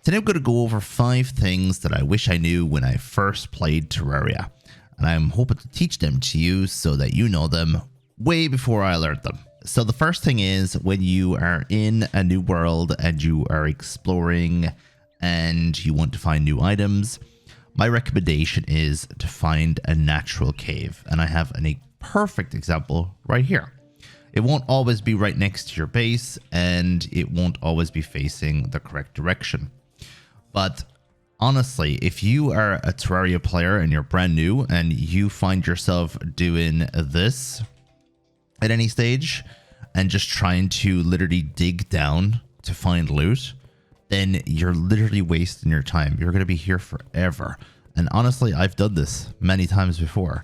Today I'm going to go over 5 things that I wish I knew when I first played Terraria, and I'm hoping to teach them to you so that you know them way before I learned them. So the first thing is, when you are in a new world and you are exploring and you want to find new items, my recommendation is to find a natural cave, and I have a perfect example right here. It won't always be right next to your base, and it won't always be facing the correct direction. But honestly, if you are a Terraria player and you're brand new and you find yourself doing this at any stage and just trying to literally dig down to find loot, then you're literally wasting your time. You're going to be here forever. And honestly, I've done this many times before.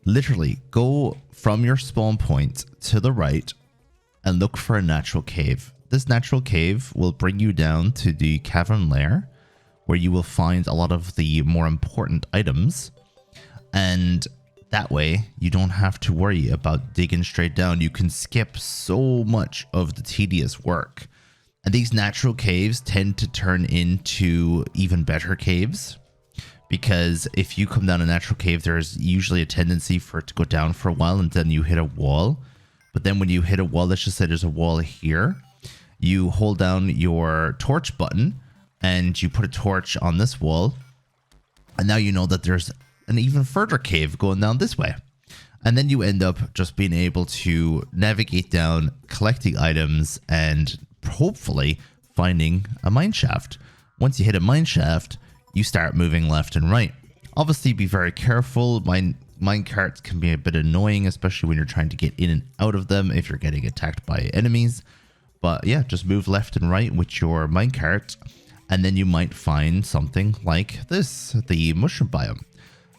Literally go from your spawn point to the right and look for a natural cave. This natural cave will bring you down to the cavern lair, where you will find a lot of the more important items. And that way you don't have to worry about digging straight down. You can skip so much of the tedious work. And these natural caves tend to turn into even better caves, because if you come down a natural cave, there's usually a tendency for it to go down for a while and then you hit a wall. But then when you hit a wall, let's just say there's a wall here, you hold down your torch button and you put a torch on this wall, and now you know that there's an even further cave going down this way. And then you end up just being able to navigate down, collecting items, and hopefully finding a mine shaft. Once you hit a mine shaft, you start moving left and right. Obviously, be very careful. Mine carts can be a bit annoying, especially when you're trying to get in and out of them if you're getting attacked by enemies. But yeah, just move left and right with your mine cart, and then you might find something like this, the mushroom biome.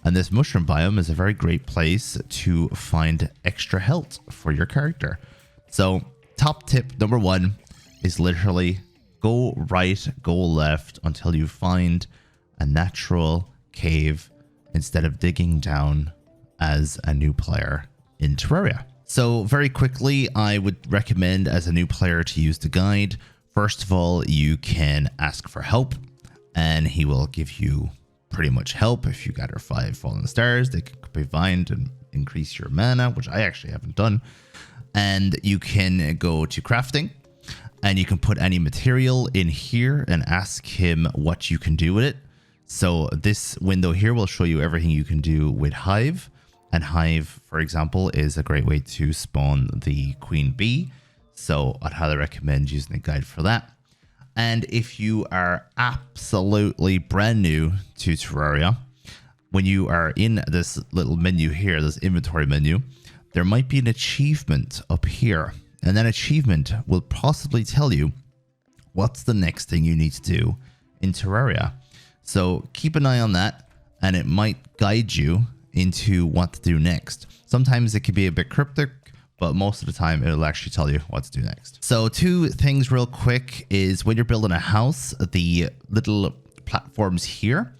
And this mushroom biome is a very great place to find extra health for your character. So top tip number 1 is literally go right, go left until you find a natural cave instead of digging down as a new player in Terraria. So very quickly, I would recommend as a new player to use the guide. First of all, you can ask for help and he will give you pretty much help. If you gather 5 fallen stars, they can be found and increase your mana, which I actually haven't done. And you can go to crafting and you can put any material in here and ask him what you can do with it. So this window here will show you everything you can do with Hive. And Hive, for example, is a great way to spawn the queen bee. So I'd highly recommend using the guide for that. And if you are absolutely brand new to Terraria, when you are in this little menu here, this inventory menu, there might be an achievement up here. And that achievement will possibly tell you what's the next thing you need to do in Terraria. So keep an eye on that, and it might guide you into what to do next. Sometimes it can be a bit cryptic, but most of the time it'll actually tell you what to do next. So 2 things real quick is, when you're building a house, the little platforms here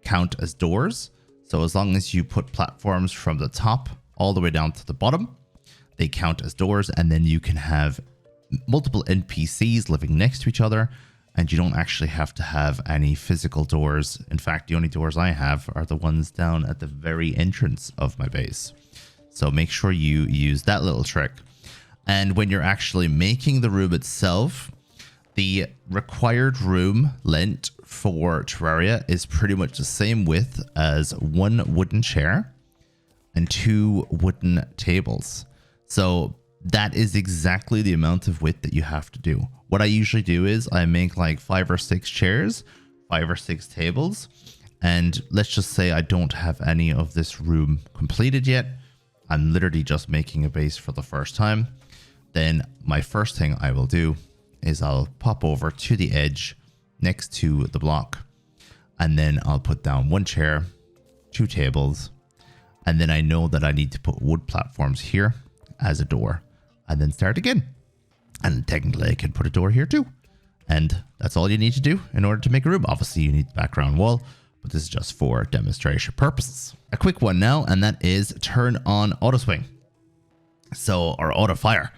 count as doors. So as long as you put platforms from the top all the way down to the bottom, they count as doors. And then you can have multiple NPCs living next to each other, and you don't actually have to have any physical doors. In fact, the only doors I have are the ones down at the very entrance of my base. So make sure you use that little trick. And when you're actually making the room itself, the required room length for Terraria is pretty much the same width as 1 wooden chair and 2 wooden tables. So that is exactly the amount of width that you have to do. What I usually do is I make like 5 or 6 chairs, 5 or 6 tables, and let's just say I don't have any of this room completed yet. I'm literally just making a base for the first time. Then my first thing I will do is I'll pop over to the edge next to the block, and then I'll put down 1 chair, 2 tables, and then I know that I need to put wood platforms here as a door, and then start again. And technically I can put a door here too. And that's all you need to do in order to make a room. Obviously you need the background wall, but this is just for demonstration purposes. A quick one now, and that is turn on auto swing. So, or auto fire.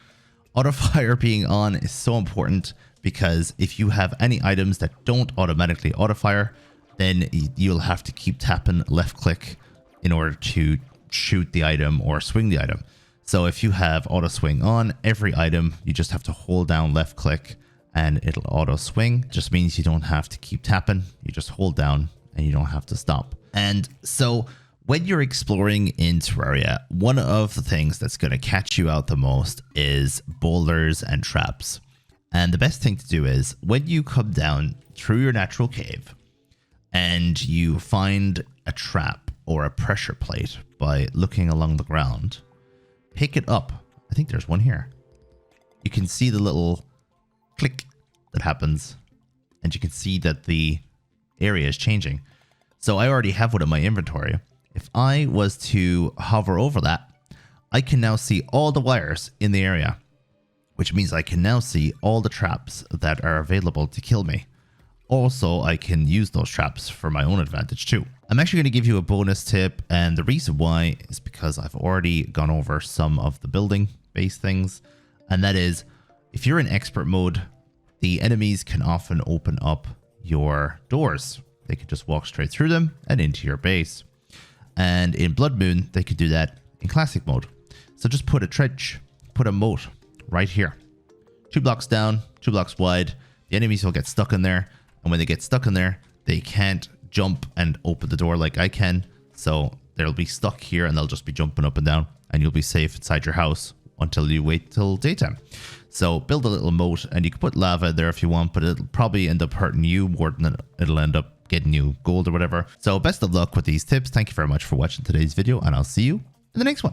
Auto fire being on is so important. because if you have any items that don't automatically auto-fire, then you'll have to keep tapping left click in order to shoot the item or swing the item. So if you have auto swing on every item, you just have to hold down left click and it'll auto swing. Just means you don't have to keep tapping. You just hold down and you don't have to stop. And so when you're exploring in Terraria, one of the things that's going to catch you out the most is boulders and traps. And the best thing to do is when you come down through your natural cave and you find a trap or a pressure plate by looking along the ground, pick it up. I think there's one here. You can see the little click that happens and you can see that the area is changing. So I already have one in my inventory. If I was to hover over that, I can now see all the wires in the area, which means I can now see all the traps that are available to kill me. Also, I can use those traps for my own advantage too. I'm actually going to give you a bonus tip, and the reason why is because I've already gone over some of the building based things, and that is if you're in expert mode, the enemies can often open up your doors. They can just walk straight through them and into your base. And in Blood Moon, they could do that in classic mode. So just put a trench, put a moat right here. 2 blocks down, 2 blocks wide. The enemies will get stuck in there. And when they get stuck in there, they can't jump and open the door like I can. So they'll be stuck here and they'll just be jumping up and down. And you'll be safe inside your house until you wait till daytime. So build a little moat, and you can put lava there if you want, but it'll probably end up hurting you more than it'll end up getting you gold or whatever. So best of luck with these tips. Thank you very much for watching today's video, and I'll see you in the next one.